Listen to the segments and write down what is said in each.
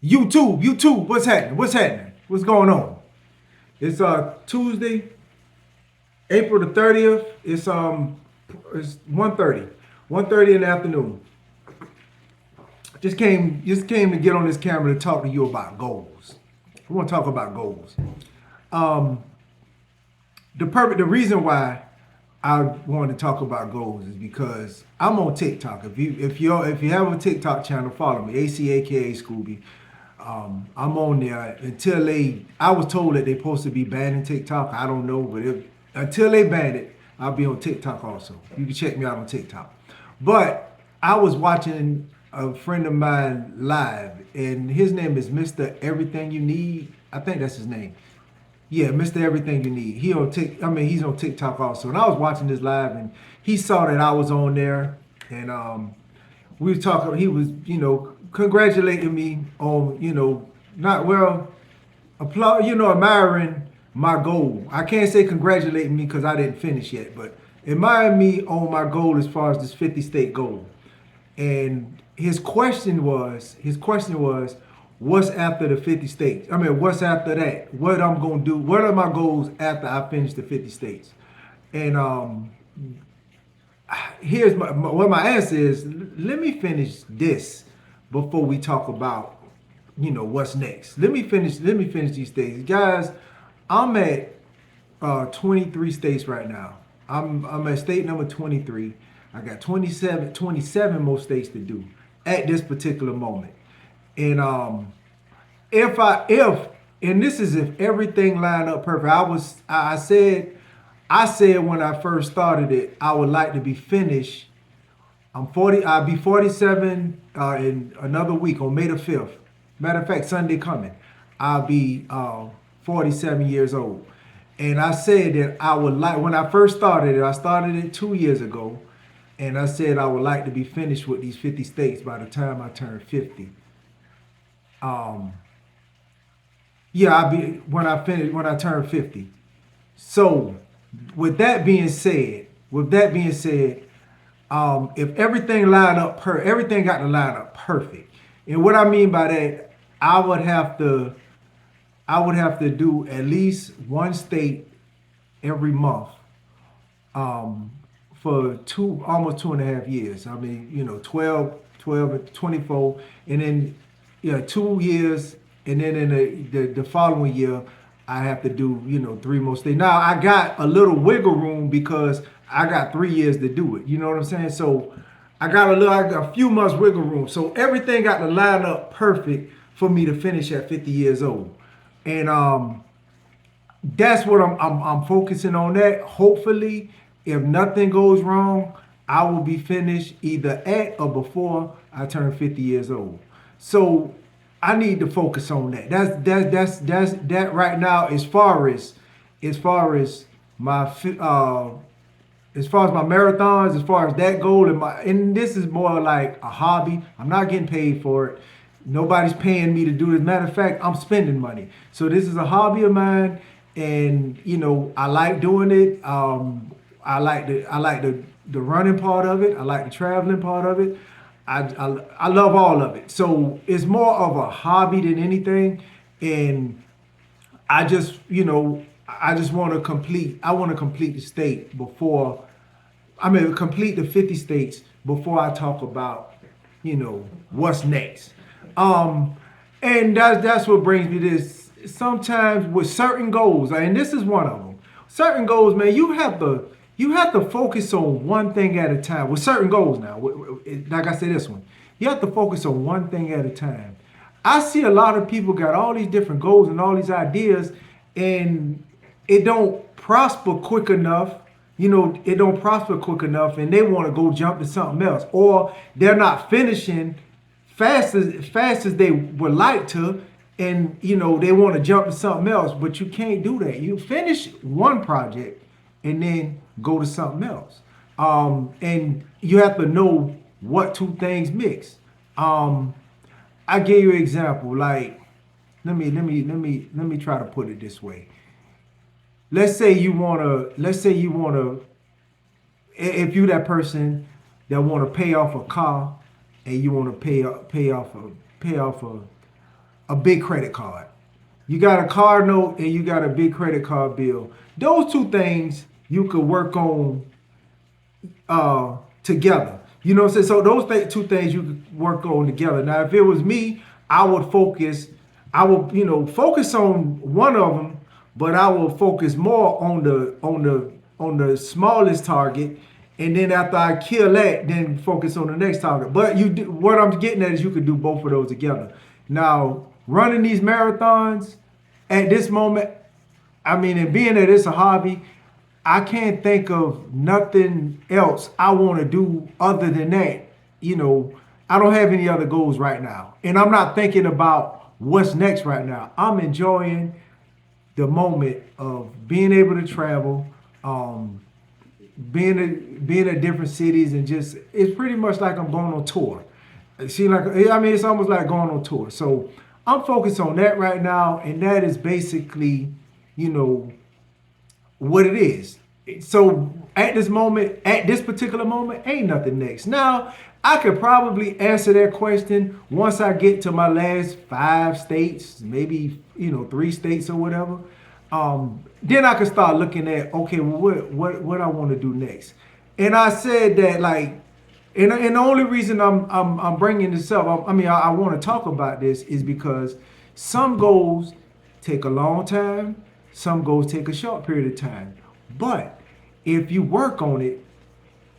YouTube, what's happening? What's happening? What's going on? It's Tuesday, April the 30th. It's 1:30. 1:30 in the afternoon. Just came to get on this camera to talk to you about goals. We want to talk about goals. Um, the reason why I want to talk about goals is because I'm on TikTok. If you have a TikTok channel, follow me. a.k.a. Scooby. I'm on there until I was told that they're supposed to be banning TikTok. I don't know, but until they ban it, I'll be on TikTok also. You can check me out on TikTok. But I was watching a friend of mine live, and his name is Mr. Everything You Need. I think that's his name. Yeah, Mr. Everything You Need. He's on TikTok also. And I was watching this live, and he saw that I was on there, and we were talking. He was, congratulating me on, not well, applaud, admiring my goal. I can't say congratulating me because I didn't finish yet, but admiring me on my goal as far as this 50 state goal. And his question was, what's after the 50 states? I mean, what's after that? What I'm gonna do? What are my goals after I finish the 50 states? And here's what my answer is. Let me finish this before we talk about what's next. Let me finish these things, guys. I'm at 23 states right now. I'm at state number 23. I got 27 more states to do at this particular moment. And if and this is if everything lined up perfect. I said when I first started it, I would like to be finished. I'm 40. I'll be 47 in another week on May the 5th. Matter of fact, Sunday coming, I'll be 47 years old. And I said that I would like, when I first started it, I started it 2 years ago. And I said I would like to be finished with these 50 states by the time I turn 50. Um, yeah, I'll be when I turn 50. So, with that being said, if everything got to line up perfect. And what I mean by that, I would have to, I would have to do at least one state every month, um, for almost 2.5 years. I mean, 12 and 24, and then, 2 years, and then in the following year, I have to do, three more states. Now, I got a little wiggle room because I got 3 years to do it. You know what I'm saying? So I got a few months wiggle room. So everything got to line up perfect for me to finish at 50 years old. And that's what I'm focusing on that. Hopefully, if nothing goes wrong, I will be finished either at or before I turn 50 years old. So I need to focus on that. That's that right now. As far as my as far as my marathons, as far as that goal, and this is more like a hobby. I'm not getting paid for it. Nobody's paying me to do this. Matter of fact, I'm spending money. So this is a hobby of mine, and I like doing it. I like the running part of it. I like the traveling part of it. I love all of it. So it's more of a hobby than anything, and I just, I just want to complete. I want to complete the state before. I mean, complete the 50 states before I talk about, what's next. Um, and that's what brings me to this. Sometimes with certain goals, and this is one of them. Certain goals, man, you have to focus on one thing at a time. With certain goals now, like I said, this one, you have to focus on one thing at a time. I see a lot of people got all these different goals and all these ideas, and it don't prosper quick enough. It don't prosper quick enough, and they want to go jump to something else, or they're not finishing fast as they would like to, and they want to jump to something else. But you can't do that. You finish one project and then go to something else, and you have to know what two things mix. Um, I gave you an example. Like, let me try to put it this way. Let's say you wanna, if you that person that wanna pay off a car, and you wanna pay off a a big credit card. You got a car note and you got a big credit card bill. Those two things you could work on together. You know what I'm saying? So those two things you could work on together. Now, if it was me, I would focus. I would, focus on one of them, but I will focus more on the smallest target, and then after I kill that, then focus on the next target. But what I'm getting at is you could do both of those together. Now, running these marathons at this moment, I mean, and being that it's a hobby, I can't think of nothing else I want to do other than that. You know, I don't have any other goals right now. And I'm not thinking about what's next right now. I'm enjoying the moment of being able to travel, um, being at different cities, and just it's pretty much like I'm going on tour. See, like I mean, it's almost like going on tour. So I'm focused on that right now, and that is basically, you know, what it is. So at this moment, at this particular moment, ain't nothing next. Now, I could probably answer that question once I get to my last 5 states, maybe, 3 states or whatever. Then I could start looking at, okay, well, what I want to do next. And I said that, like, and the only reason I'm bringing this up, I want to talk about this is because some goals take a long time, some goals take a short period of time. But if you work on it,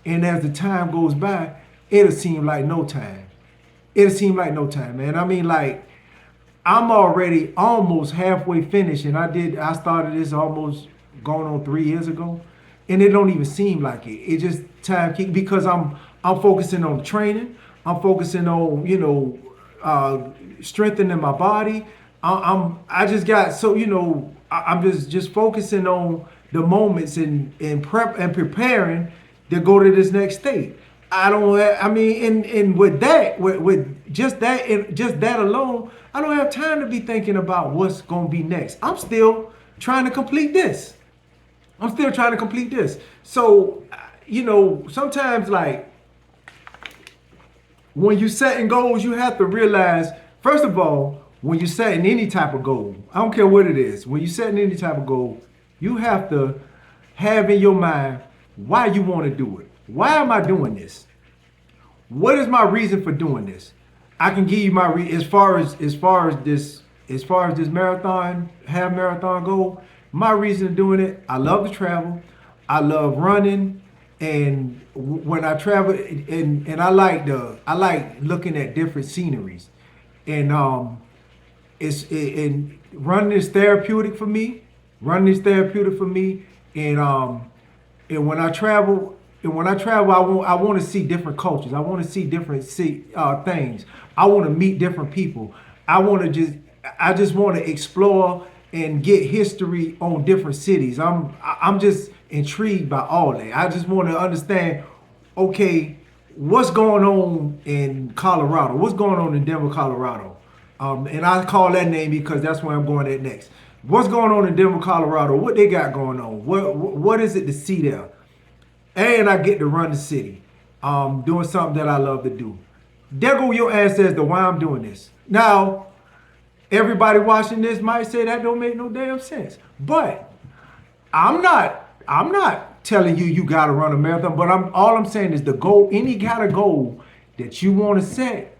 and as the time goes by, it'll seem like no time. It'll seem like no time, man. I mean, like, I'm already almost halfway finished, and I started this almost going on 3 years ago, and it don't even seem like it. It just time keep because I'm focusing on training. I'm focusing on strengthening my body. I just got so I'm just focusing on the moments and prep and preparing to go to this next state. I don't have, I mean, and with that, with just that, and just that alone, I don't have time to be thinking about what's going to be next. I'm still trying to complete this. I'm still trying to complete this. So, sometimes, like, when you setting goals, you have to realize, first of all, when you're setting any type of goal, I don't care what it is, when you're setting any type of goal, you have to have in your mind why you want to do it. Why am I doing this? What is my reason for doing this? I can give you my as far as this marathon, half marathon goal. My reason of doing it, I love to travel, I love running, and when I travel, and I like looking at different sceneries, and and running is therapeutic for me. Running is therapeutic for me, and when I travel, I want to see different cultures. I want to see different things. I want to meet different people. I just want to explore and get history on different cities. I'm just intrigued by all that. I just want to understand, okay, what's going on in Colorado? What's going on in Denver, Colorado? And I call that name because that's where I'm going at next. What's going on in Denver, Colorado? What they got going on? What is it to see there? And I get to run the city, doing something that I love to do. There go your answer as to why I'm doing this. Now, everybody watching this might say that don't make no damn sense, but I'm not telling you gotta run a marathon. But all I'm saying is the goal, any kind of goal that you want to set,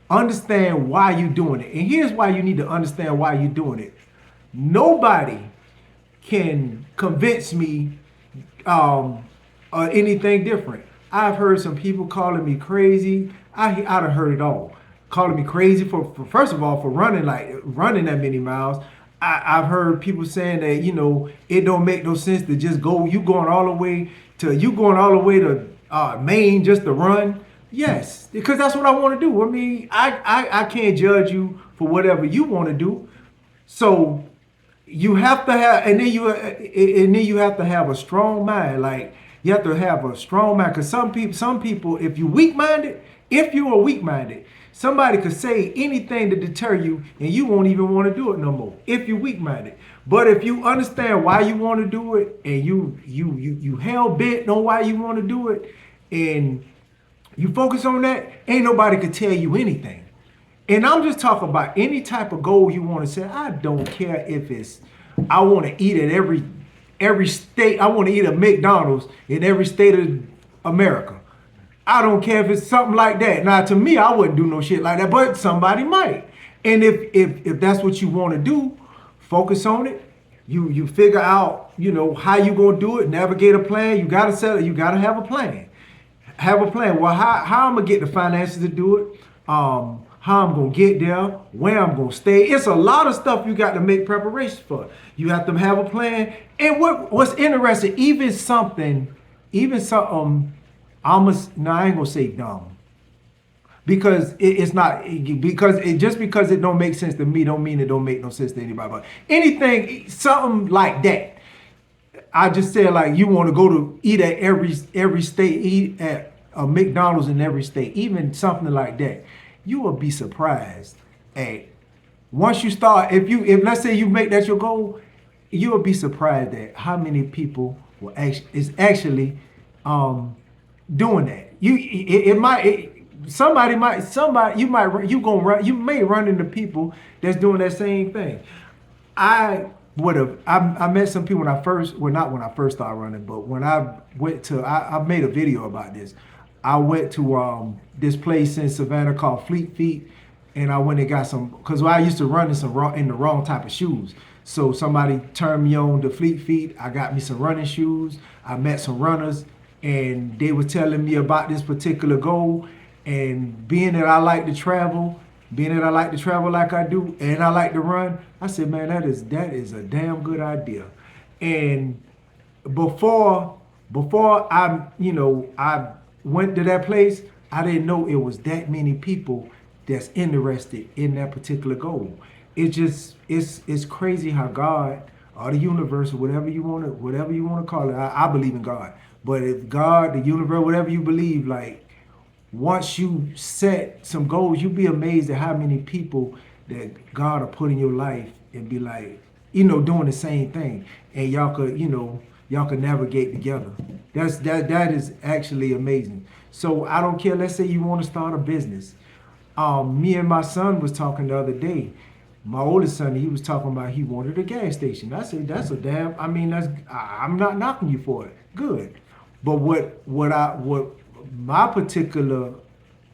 understand why you're doing it. And here's why you need to understand why you're doing it. Nobody can convince me anything different. I've heard some people calling me crazy. I done heard it all. Calling me crazy for first of all for running that many miles. I've heard people saying that it don't make no sense to just go. You going all the way to Maine just to run. Yes, because that's what I want to do. I mean, I can't judge you for whatever you want to do. So you have to have, and then you have to have a strong mind. Like, you have to have a strong mind, because some people, if you are weak minded, somebody could say anything to deter you, and you won't even want to do it no more. If you're weak minded, but if you understand why you want to do it, and you hell bent on why you want to do it, and you focus on that, ain't nobody could tell you anything. And I'm just talking about any type of goal you want to set. I don't care if it's I want to eat at every state. I want to eat at McDonald's in every state of America. I don't care if it's something like that. Now, to me, I wouldn't do no shit like that, but somebody might. And if that's what you want to do, focus on it. You figure out how you gonna do it. Navigate a plan. You gotta set it. You gotta have a plan. Have a plan. Well, how I'm gonna get the finances to do it? How I'm gonna get there? Where I'm gonna stay? It's a lot of stuff you got to make preparations for. You have to have a plan. And what's interesting, even something. No, I ain't gonna say dumb because it's not just because it don't make sense to me don't mean it don't make no sense to anybody. But anything, something like that. I just said like you want to go to eat at every state, eat at a McDonald's in every state, even something like that. You will be surprised at once you start. If let's say you make that your goal, you will be surprised at how many people is actually doing that. You may run into people that's doing that same thing. I met some people when I first, well, not when I first started running, but when I made a video about this. I went to this place in Savannah called Fleet Feet, and I went and got some, because I used to run in the wrong type of shoes. So somebody turned me on to Fleet Feet. I got me some running shoes. I met some runners, and they were telling me about this particular goal. And being that I like to travel, like I do, and I like to run, I said, man, that is a damn good idea. And before I went to that place, I didn't know it was that many people that's interested in that particular goal. It's crazy how God or the universe or whatever you want to call it. I believe in God, but if God, the universe, whatever you believe, like once you set some goals, you'll be amazed at how many people that God will put in your life and be like, doing the same thing, and y'all could navigate together. That is actually amazing. So I don't care. Let's say you want to start a business. Me and my son was talking the other day. My oldest son, he was talking about he wanted a gas station. I said, that's a damn. I mean, I'm not knocking you for it. Good, but what my particular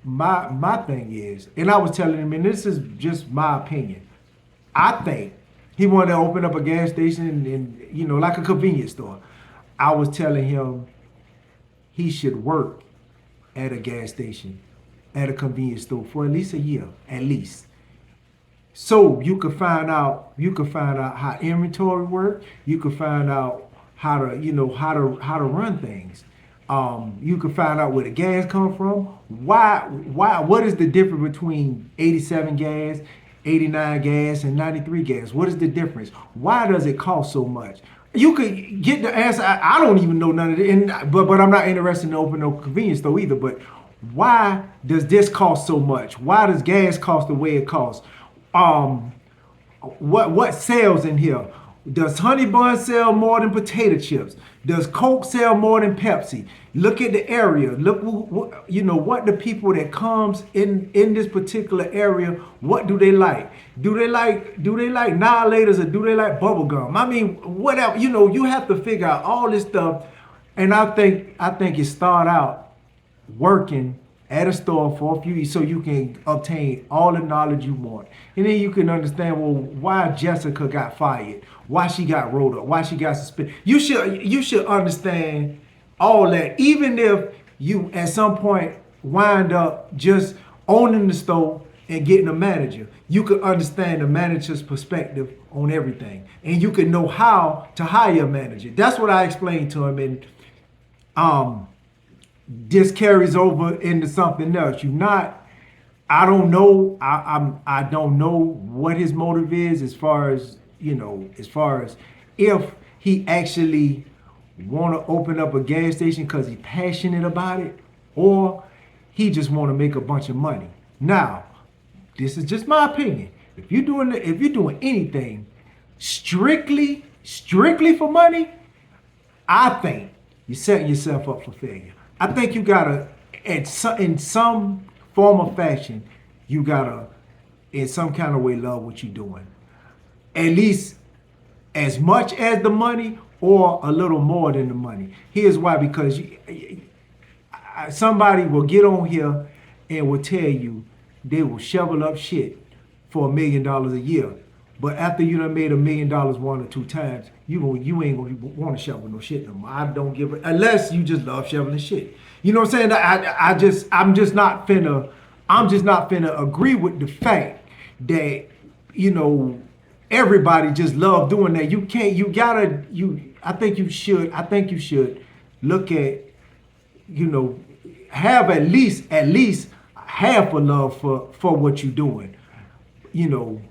my thing is, and I was telling him, and this is just my opinion. I think he wanted to open up a gas station and like a convenience store. I was telling him he should work at a gas station, at a convenience store for at least a year, at least. So you could find out how inventory work. You could find out how to run things. You can find out where the gas come from. What is the difference between 87 gas, 89 gas, and 93 gas? What is the difference? Why does it cost so much? You could get the answer. I don't even know none of it, but I'm not interested in opening no convenience store either. But why does this cost so much? Why does gas cost the way it costs? What sells in here? Does Honey Bun sell more than potato chips? Does Coke sell more than Pepsi? Look at the area. Look, what the people that comes in this particular area. What do they like? Do they like annihilators or do they like bubble gum? I mean, whatever. You have to figure out all this stuff, and I think it start out working at a store for a few years so you can obtain all the knowledge you want. And then you can understand, well, why Jessica got fired, why she got rolled up, why she got suspended. You should understand all that, even if you at some point wind up just owning the store and getting a manager. You could understand the manager's perspective on everything. And you could know how to hire a manager. That's what I explained to him. And this carries over into something else. I don't know. I don't know what his motive is as far as if he actually want to open up a gas station because he's passionate about it, or he just want to make a bunch of money. Now, this is just my opinion. If you're doing anything strictly for money, I think you're setting yourself up for failure. I think you gotta, in some form or fashion, you gotta in some kind of way love what you're doing. At least as much as the money or a little more than the money. Here's why, because somebody will get on here and will tell you they will shovel up shit for $1 million a year. But after you done made $1 million 1 or 2 times, you ain't gonna want to shovel no shit no more. I don't give a, unless you just love shoveling shit. You know what I'm saying? I'm just not finna agree with the fact that, you know, everybody just love doing that. You can't, I think you should look at, you know, have at least half a love for what you're doing, you know,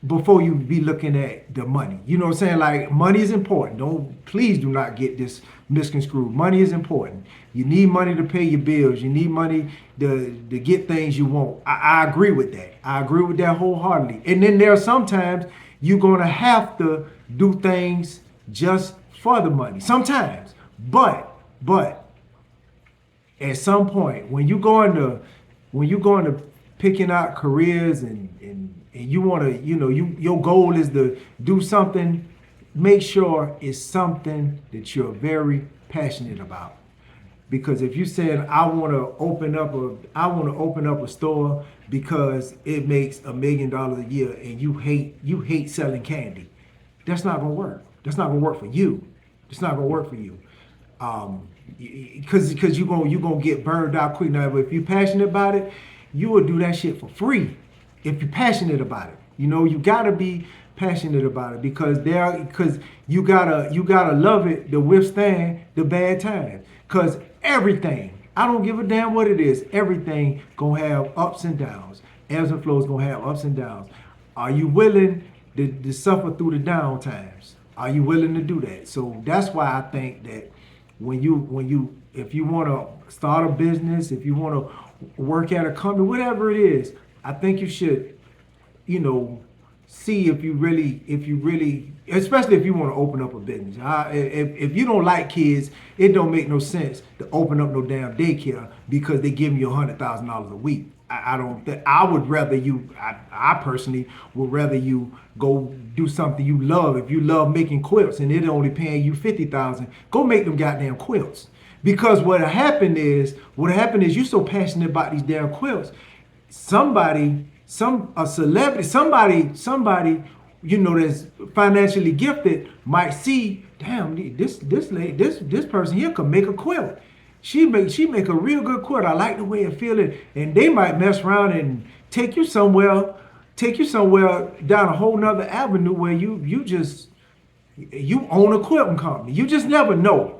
before you be looking at the money. You know what I'm saying? Like, money is important. Please do not get this misconstrued. Money is important. You need money to pay your bills. You need money to get things you want. I agree with that. I agree with that wholeheartedly. And then there are sometimes you're gonna have to do things just for the money. Sometimes. But at some point, when you go into picking out careers and you want to, you know, your goal is to do something, make sure it's something that you're very passionate about. Because if you said I want to open up a store because it makes $1 million a year and you hate selling candy, that's not gonna work. That's not gonna work for you. It's not gonna work for you. Because you're gonna get burned out quick. Now, if you're passionate about it, you will do that shit for free. If you're passionate about it, you know, you gotta be passionate about it because you gotta love it to withstand the bad times. Cause everything, I don't give a damn what it is, everything gonna have ups and downs. Ebbs and flows gonna have ups and downs. Are you willing to suffer through the down times? Are you willing to do that? So that's why I think that if you want to start a business, if you want to work at a company, whatever it is, I think you should, you know, see if you really, especially if you want to open up a business. If you don't like kids, it don't make no sense to open up no damn daycare because they give you $100,000 a week. I would rather I personally would rather you go do something you love. If you love making quilts and they're only paying you $50,000, go make them goddamn quilts. Because what happened is you so passionate about these damn quilts. A celebrity, somebody, you know, that's financially gifted might see, damn, this person here could make a quilt. She make a real good quilt. I like the way it feels, and they might mess around and take you somewhere down a whole nother avenue where you own a quilting company. You just never know.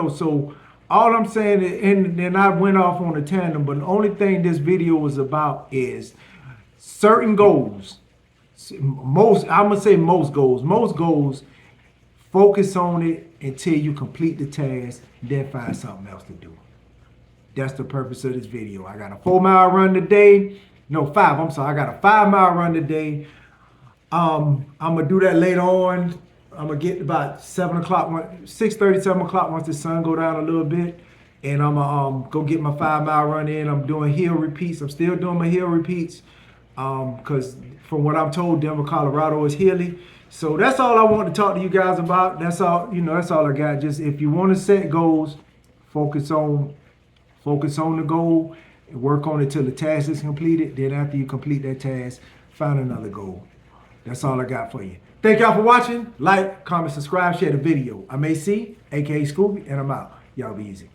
So all I'm saying is, and then I went off on a tandem, but the only thing this video was about is certain goals. Most goals, focus on it until you complete the task, then find something else to do. That's the purpose of this video. I got a 4-mile run today. No, 5. I'm sorry. I got a 5-mile run today. I'm gonna do that later on. I'm gonna get about 7 o'clock, 6:30, 7 o'clock once the sun go down a little bit, and I'm gonna go get my 5-mile run in. I'm doing hill repeats. I'm still doing my hill repeats, because from what I'm told, Denver, Colorado is hilly. So that's all I want to talk to you guys about. That's all, that's all I got. Just if you want to set goals, focus on the goal and work on it till the task is completed. Then after you complete that task, find another goal. That's all I got for you. Thank y'all for watching. Like, comment, subscribe, share the video. I'm a.k.a. Scooby, and I'm out. Y'all be easy.